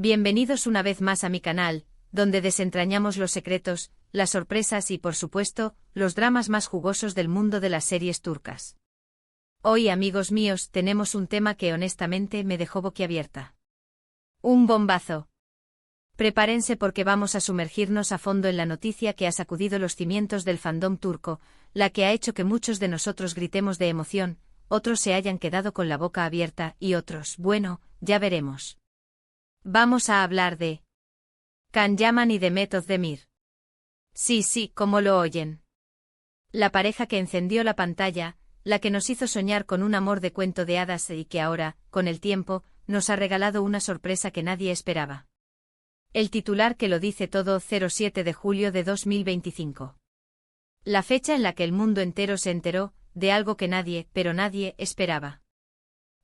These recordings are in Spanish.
Bienvenidos una vez más a mi canal, donde desentrañamos los secretos, las sorpresas y, por supuesto, los dramas más jugosos del mundo de las series turcas. Hoy, amigos míos, tenemos un tema que honestamente me dejó boquiabierta. Un bombazo. Prepárense porque vamos a sumergirnos a fondo en la noticia que ha sacudido los cimientos del fandom turco, la que ha hecho que muchos de nosotros gritemos de emoción, otros se hayan quedado con la boca abierta y otros, bueno, ya veremos. Vamos a hablar de Can Yaman y Demet Özdemir. Sí, como lo oyen. La pareja que encendió la pantalla, la que nos hizo soñar con un amor de cuento de hadas y que ahora, con el tiempo, nos ha regalado una sorpresa que nadie esperaba. El titular que lo dice todo: 07 de julio de 2025. La fecha en la que el mundo entero se enteró de algo que nadie, pero nadie, esperaba.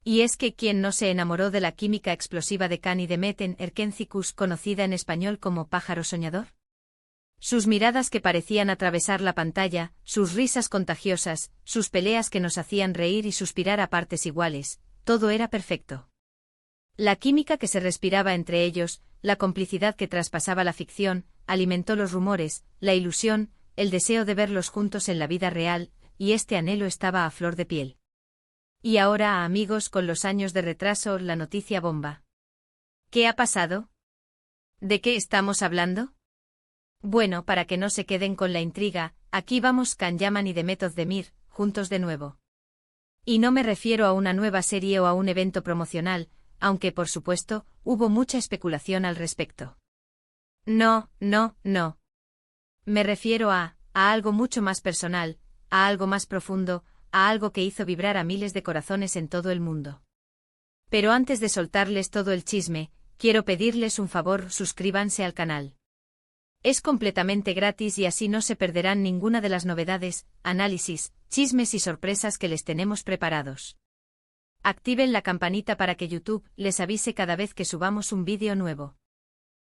Y es que ¿quién no se enamoró de la química explosiva de Can y Demet en Erkencikus, conocida en español como Pájaro Soñador? Sus miradas que parecían atravesar la pantalla, sus risas contagiosas, sus peleas que nos hacían reír y suspirar a partes iguales, todo era perfecto. La química que se respiraba entre ellos, la complicidad que traspasaba la ficción, alimentó los rumores, la ilusión, el deseo de verlos juntos en la vida real, y este anhelo estaba a flor de piel. Y ahora, amigos, con los años de retraso, la noticia bomba. ¿Qué ha pasado? ¿De qué estamos hablando? Bueno, para que no se queden con la intriga, aquí vamos: Can Yaman y Demet Özdemir, juntos de nuevo. Y no me refiero a una nueva serie o a un evento promocional, aunque por supuesto, hubo mucha especulación al respecto. No. Me refiero a algo mucho más personal, a algo más profundo, a algo que hizo vibrar a miles de corazones en todo el mundo. Pero antes de soltarles todo el chisme, quiero pedirles un favor: suscríbanse al canal. Es completamente gratis y así no se perderán ninguna de las novedades, análisis, chismes y sorpresas que les tenemos preparados. Activen la campanita para que YouTube les avise cada vez que subamos un vídeo nuevo.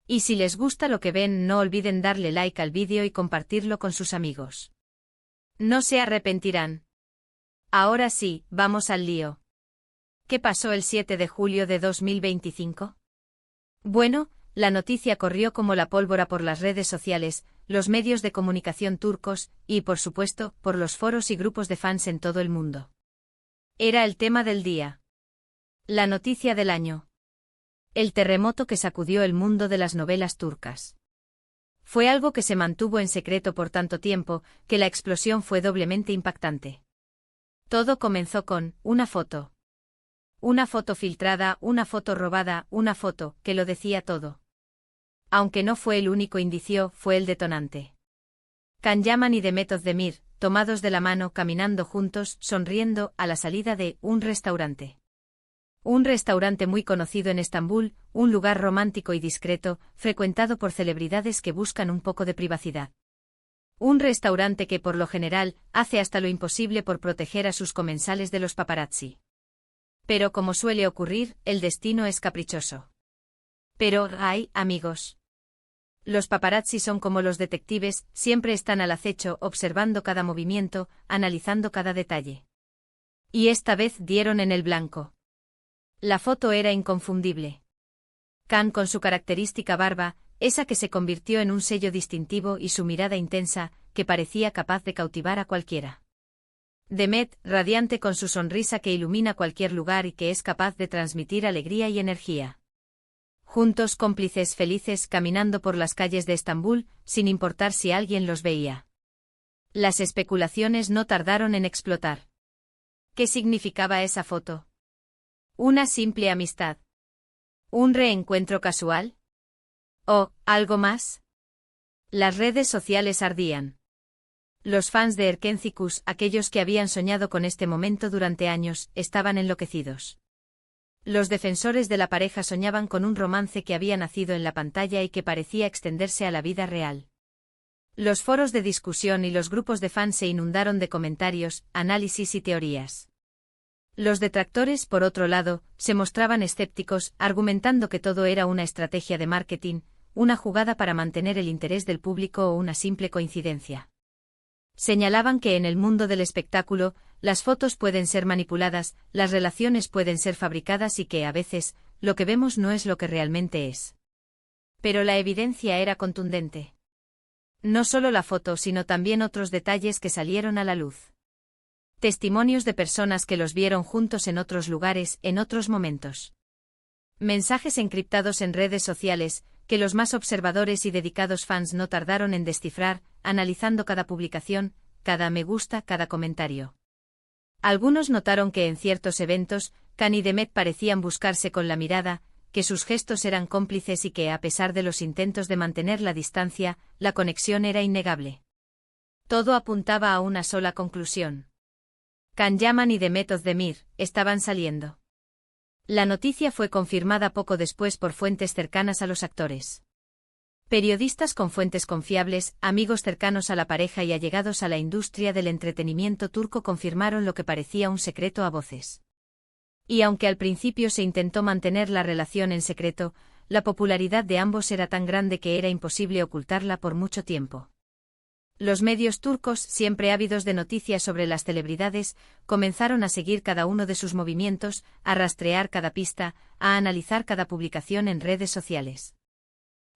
Y si les gusta lo que ven, no olviden darle like al vídeo y compartirlo con sus amigos. No se arrepentirán. Ahora sí, vamos al lío. ¿Qué pasó el 7 de julio de 2025? Bueno, la noticia corrió como la pólvora por las redes sociales, los medios de comunicación turcos, y por supuesto, por los foros y grupos de fans en todo el mundo. Era el tema del día. La noticia del año. El terremoto que sacudió el mundo de las novelas turcas. Fue algo que se mantuvo en secreto por tanto tiempo, que la explosión fue doblemente impactante. Todo comenzó con una foto. Una foto filtrada, una foto robada, una foto que lo decía todo. Aunque no fue el único indicio, fue el detonante. Can Yaman y Demet Özdemir, tomados de la mano, caminando juntos, sonriendo, a la salida de un restaurante. Un restaurante muy conocido en Estambul, un lugar romántico y discreto, frecuentado por celebridades que buscan un poco de privacidad. Un restaurante que por lo general hace hasta lo imposible por proteger a sus comensales de los paparazzi. Pero como suele ocurrir, el destino es caprichoso. Pero, ay, amigos. Los paparazzi son como los detectives, siempre están al acecho, observando cada movimiento, analizando cada detalle. Y esta vez dieron en el blanco. La foto era inconfundible. Can con su característica barba, esa que se convirtió en un sello distintivo, y su mirada intensa, que parecía capaz de cautivar a cualquiera. Demet, radiante con su sonrisa que ilumina cualquier lugar y que es capaz de transmitir alegría y energía. Juntos, cómplices, felices, caminando por las calles de Estambul, sin importar si alguien los veía. Las especulaciones no tardaron en explotar. ¿Qué significaba esa foto? ¿Una simple amistad? ¿Un reencuentro casual? ¿O algo más? Las redes sociales ardían. Los fans de Erkencikus, aquellos que habían soñado con este momento durante años, estaban enloquecidos. Los defensores de la pareja soñaban con un romance que había nacido en la pantalla y que parecía extenderse a la vida real. Los foros de discusión y los grupos de fans se inundaron de comentarios, análisis y teorías. Los detractores, por otro lado, se mostraban escépticos, argumentando que todo era una estrategia de marketing, una jugada para mantener el interés del público o una simple coincidencia. Señalaban que en el mundo del espectáculo, las fotos pueden ser manipuladas, las relaciones pueden ser fabricadas y que, a veces, lo que vemos no es lo que realmente es. Pero la evidencia era contundente. No solo la foto, sino también otros detalles que salieron a la luz. Testimonios de personas que los vieron juntos en otros lugares, en otros momentos. Mensajes encriptados en redes sociales, que los más observadores y dedicados fans no tardaron en descifrar, analizando cada publicación, cada me gusta, cada comentario. Algunos notaron que en ciertos eventos, Khan y Demet parecían buscarse con la mirada, que sus gestos eran cómplices y que, a pesar de los intentos de mantener la distancia, la conexión era innegable. Todo apuntaba a una sola conclusión. Can Yaman y Demet Özdemir estaban saliendo. La noticia fue confirmada poco después por fuentes cercanas a los actores. Periodistas con fuentes confiables, amigos cercanos a la pareja y allegados a la industria del entretenimiento turco confirmaron lo que parecía un secreto a voces. Y aunque al principio se intentó mantener la relación en secreto, la popularidad de ambos era tan grande que era imposible ocultarla por mucho tiempo. Los medios turcos, siempre ávidos de noticias sobre las celebridades, comenzaron a seguir cada uno de sus movimientos, a rastrear cada pista, a analizar cada publicación en redes sociales.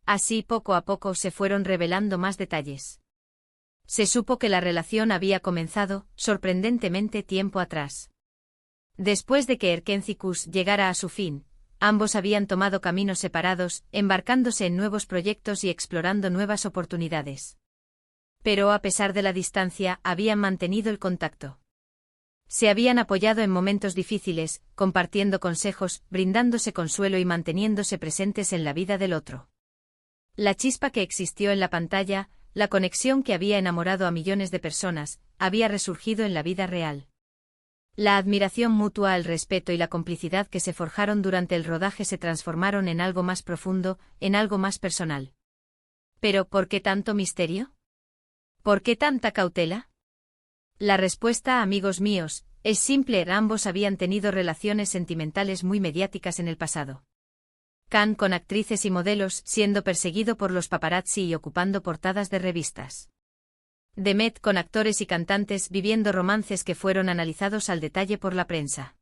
Así poco a poco se fueron revelando más detalles. Se supo que la relación había comenzado, sorprendentemente, tiempo atrás. Después de que Erkencikus llegara a su fin, ambos habían tomado caminos separados, embarcándose en nuevos proyectos y explorando nuevas oportunidades. Pero a pesar de la distancia, habían mantenido el contacto. Se habían apoyado en momentos difíciles, compartiendo consejos, brindándose consuelo y manteniéndose presentes en la vida del otro. La chispa que existió en la pantalla, la conexión que había enamorado a millones de personas, había resurgido en la vida real. La admiración mutua, el respeto y la complicidad que se forjaron durante el rodaje se transformaron en algo más profundo, en algo más personal. Pero, ¿por qué tanto misterio? ¿Por qué tanta cautela? La respuesta, amigos míos, es simple: ambos habían tenido relaciones sentimentales muy mediáticas en el pasado. Khan con actrices y modelos, siendo perseguido por los paparazzi y ocupando portadas de revistas. Demet con actores y cantantes, viviendo romances que fueron analizados al detalle por la prensa.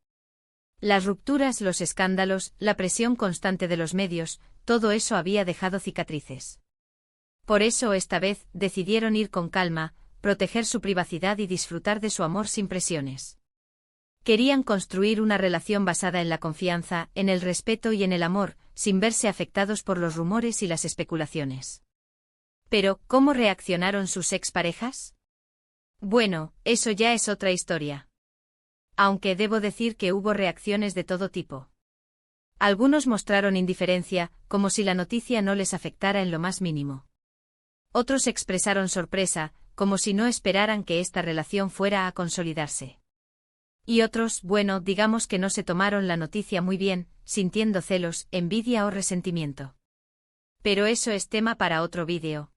Las rupturas, los escándalos, la presión constante de los medios, todo eso había dejado cicatrices. Por eso esta vez decidieron ir con calma, proteger su privacidad y disfrutar de su amor sin presiones. Querían construir una relación basada en la confianza, en el respeto y en el amor, sin verse afectados por los rumores y las especulaciones. Pero, ¿cómo reaccionaron sus exparejas? Bueno, eso ya es otra historia. Aunque debo decir que hubo reacciones de todo tipo. Algunos mostraron indiferencia, como si la noticia no les afectara en lo más mínimo. Otros expresaron sorpresa, como si no esperaran que esta relación fuera a consolidarse. Y otros, bueno, digamos que no se tomaron la noticia muy bien, sintiendo celos, envidia o resentimiento. Pero eso es tema para otro vídeo.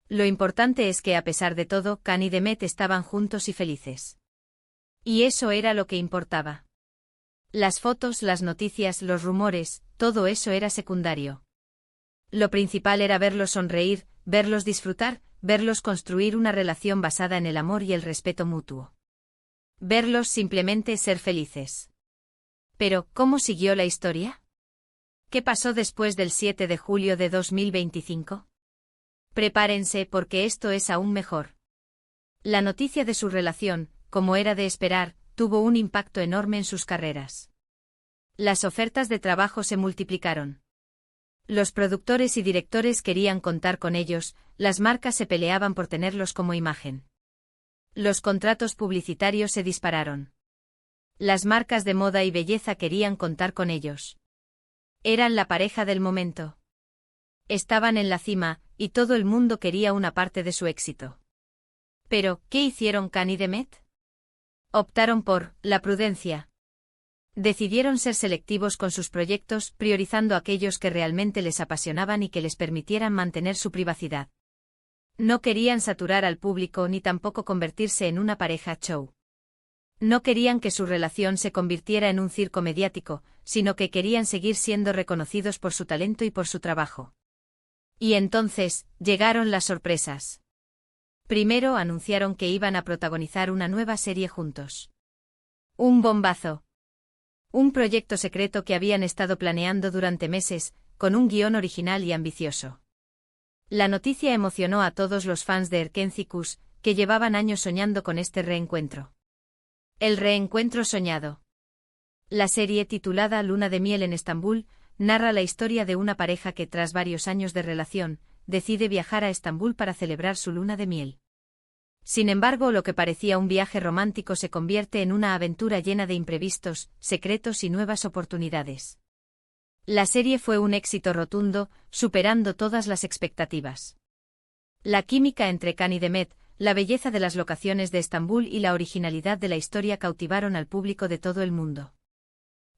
Lo importante es que a pesar de todo, Khan y Demet estaban juntos y felices. Y eso era lo que importaba. Las fotos, las noticias, los rumores, todo eso era secundario. Lo principal era verlos sonreír, verlos disfrutar, verlos construir una relación basada en el amor y el respeto mutuo. Verlos simplemente ser felices. Pero, ¿cómo siguió la historia? ¿Qué pasó después del 7 de julio de 2025? Prepárense porque esto es aún mejor. La noticia de su relación, como era de esperar, tuvo un impacto enorme en sus carreras. Las ofertas de trabajo se multiplicaron. Los productores y directores querían contar con ellos, las marcas se peleaban por tenerlos como imagen. Los contratos publicitarios se dispararon. Las marcas de moda y belleza querían contar con ellos. Eran la pareja del momento. Estaban en la cima, y todo el mundo quería una parte de su éxito. Pero, ¿qué hicieron Khan y Demet? Optaron por la prudencia. Decidieron ser selectivos con sus proyectos, priorizando aquellos que realmente les apasionaban y que les permitieran mantener su privacidad. No querían saturar al público ni tampoco convertirse en una pareja show. No querían que su relación se convirtiera en un circo mediático, sino que querían seguir siendo reconocidos por su talento y por su trabajo. Y entonces, llegaron las sorpresas. Primero anunciaron que iban a protagonizar una nueva serie juntos. Un bombazo. Un proyecto secreto que habían estado planeando durante meses, con un guión original y ambicioso. La noticia emocionó a todos los fans de Erkencicus, que llevaban años soñando con este reencuentro. El reencuentro soñado. La serie titulada Luna de miel en Estambul narra la historia de una pareja que tras varios años de relación, decide viajar a Estambul para celebrar su luna de miel. Sin embargo, lo que parecía un viaje romántico se convierte en una aventura llena de imprevistos, secretos y nuevas oportunidades. La serie fue un éxito rotundo, superando todas las expectativas. La química entre Can y Demet, la belleza de las locaciones de Estambul y la originalidad de la historia cautivaron al público de todo el mundo.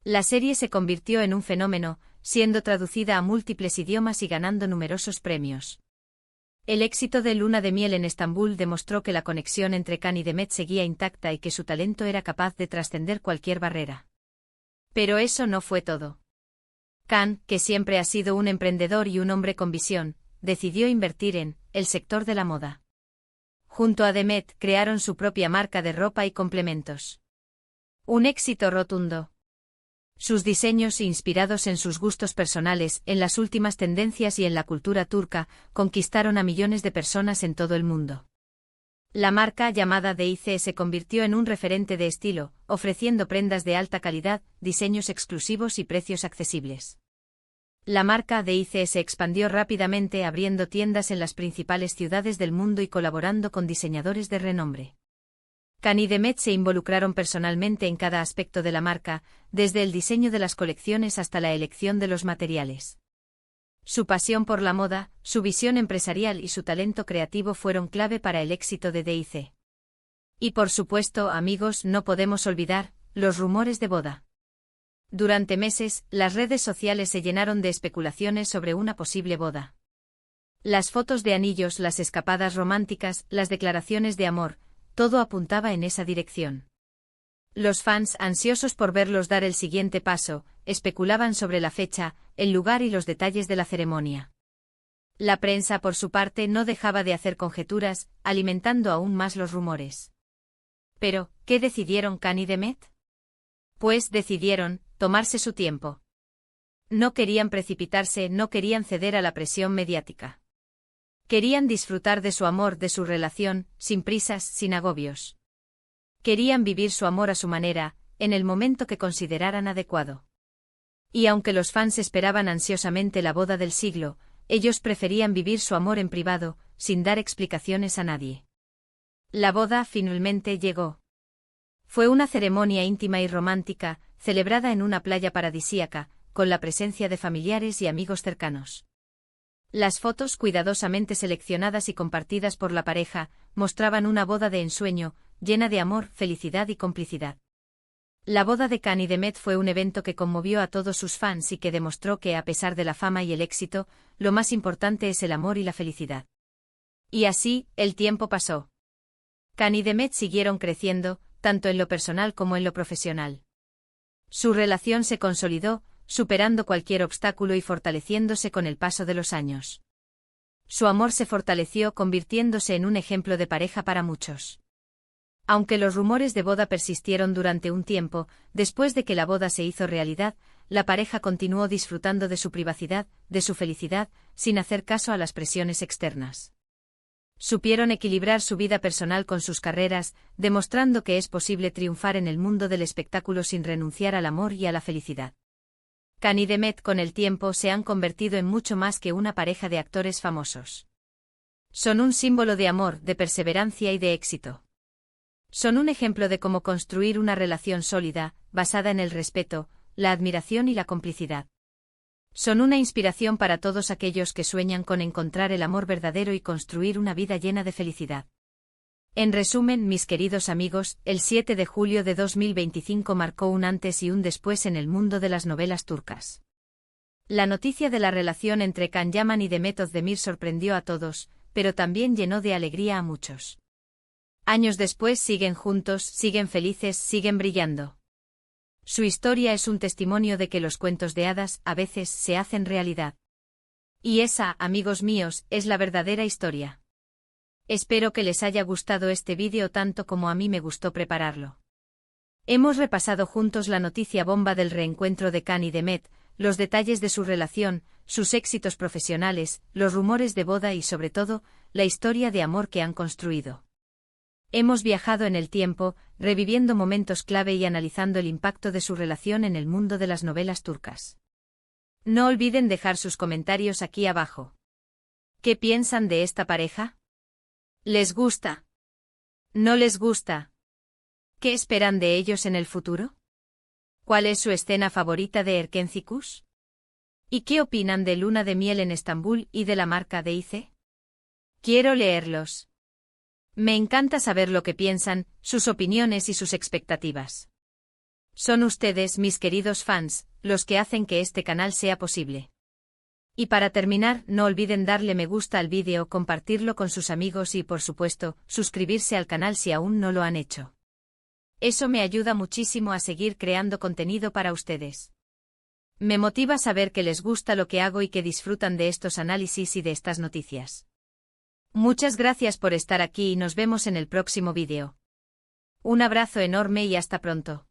La serie se convirtió en un fenómeno, siendo traducida a múltiples idiomas y ganando numerosos premios. El éxito de Luna de miel en Estambul demostró que la conexión entre Can y Demet seguía intacta y que su talento era capaz de trascender cualquier barrera. Pero eso no fue todo. Can, que siempre ha sido un emprendedor y un hombre con visión, decidió invertir en el sector de la moda. Junto a Demet crearon su propia marca de ropa y complementos. Un éxito rotundo. Sus diseños, inspirados en sus gustos personales, en las últimas tendencias y en la cultura turca, conquistaron a millones de personas en todo el mundo. La marca, llamada DIC, se convirtió en un referente de estilo, ofreciendo prendas de alta calidad, diseños exclusivos y precios accesibles. La marca DIC se expandió rápidamente, abriendo tiendas en las principales ciudades del mundo y colaborando con diseñadores de renombre. Can y Demet se involucraron personalmente en cada aspecto de la marca, desde el diseño de las colecciones hasta la elección de los materiales. Su pasión por la moda, su visión empresarial y su talento creativo fueron clave para el éxito de DIC. Y por supuesto, amigos, no podemos olvidar los rumores de boda. Durante meses, las redes sociales se llenaron de especulaciones sobre una posible boda. Las fotos de anillos, las escapadas románticas, las declaraciones de amor, todo apuntaba en esa dirección. Los fans, ansiosos por verlos dar el siguiente paso, especulaban sobre la fecha, el lugar y los detalles de la ceremonia. La prensa, por su parte, no dejaba de hacer conjeturas, alimentando aún más los rumores. Pero, ¿qué decidieron Can y Demet? Pues decidieron tomarse su tiempo. No querían precipitarse, no querían ceder a la presión mediática. Querían disfrutar de su amor, de su relación, sin prisas, sin agobios. Querían vivir su amor a su manera, en el momento que consideraran adecuado. Y aunque los fans esperaban ansiosamente la boda del siglo, ellos preferían vivir su amor en privado, sin dar explicaciones a nadie. La boda finalmente llegó. Fue una ceremonia íntima y romántica, celebrada en una playa paradisíaca, con la presencia de familiares y amigos cercanos. Las fotos, cuidadosamente seleccionadas y compartidas por la pareja, mostraban una boda de ensueño, llena de amor, felicidad y complicidad. La boda de Can y Demet fue un evento que conmovió a todos sus fans y que demostró que, a pesar de la fama y el éxito, lo más importante es el amor y la felicidad. Y así, el tiempo pasó. Can y Demet siguieron creciendo, tanto en lo personal como en lo profesional. Su relación se consolidó, superando cualquier obstáculo y fortaleciéndose con el paso de los años. Su amor se fortaleció, convirtiéndose en un ejemplo de pareja para muchos. Aunque los rumores de boda persistieron durante un tiempo, después de que la boda se hizo realidad, la pareja continuó disfrutando de su privacidad, de su felicidad, sin hacer caso a las presiones externas. Supieron equilibrar su vida personal con sus carreras, demostrando que es posible triunfar en el mundo del espectáculo sin renunciar al amor y a la felicidad. Can y Demet con el tiempo se han convertido en mucho más que una pareja de actores famosos. Son un símbolo de amor, de perseverancia y de éxito. Son un ejemplo de cómo construir una relación sólida, basada en el respeto, la admiración y la complicidad. Son una inspiración para todos aquellos que sueñan con encontrar el amor verdadero y construir una vida llena de felicidad. En resumen, mis queridos amigos, el 7 de julio de 2025 marcó un antes y un después en el mundo de las novelas turcas. La noticia de la relación entre Can Yaman y Demet Özdemir sorprendió a todos, pero también llenó de alegría a muchos. Años después siguen juntos, siguen felices, siguen brillando. Su historia es un testimonio de que los cuentos de hadas, a veces, se hacen realidad. Y esa, amigos míos, es la verdadera historia. Espero que les haya gustado este vídeo tanto como a mí me gustó prepararlo. Hemos repasado juntos la noticia bomba del reencuentro de Khan y Demet, los detalles de su relación, sus éxitos profesionales, los rumores de boda y sobre todo, la historia de amor que han construido. Hemos viajado en el tiempo, reviviendo momentos clave y analizando el impacto de su relación en el mundo de las novelas turcas. No olviden dejar sus comentarios aquí abajo. ¿Qué piensan de esta pareja? ¿Les gusta? ¿No les gusta? ¿Qué esperan de ellos en el futuro? ¿Cuál es su escena favorita de Erkencikus? ¿Y qué opinan de Luna de Miel en Estambul y de la marca DIC? Quiero leerlos. Me encanta saber lo que piensan, sus opiniones y sus expectativas. Son ustedes, mis queridos fans, los que hacen que este canal sea posible. Y para terminar, no olviden darle me gusta al vídeo, compartirlo con sus amigos y, por supuesto, suscribirse al canal si aún no lo han hecho. Eso me ayuda muchísimo a seguir creando contenido para ustedes. Me motiva saber que les gusta lo que hago y que disfrutan de estos análisis y de estas noticias. Muchas gracias por estar aquí y nos vemos en el próximo vídeo. Un abrazo enorme y hasta pronto.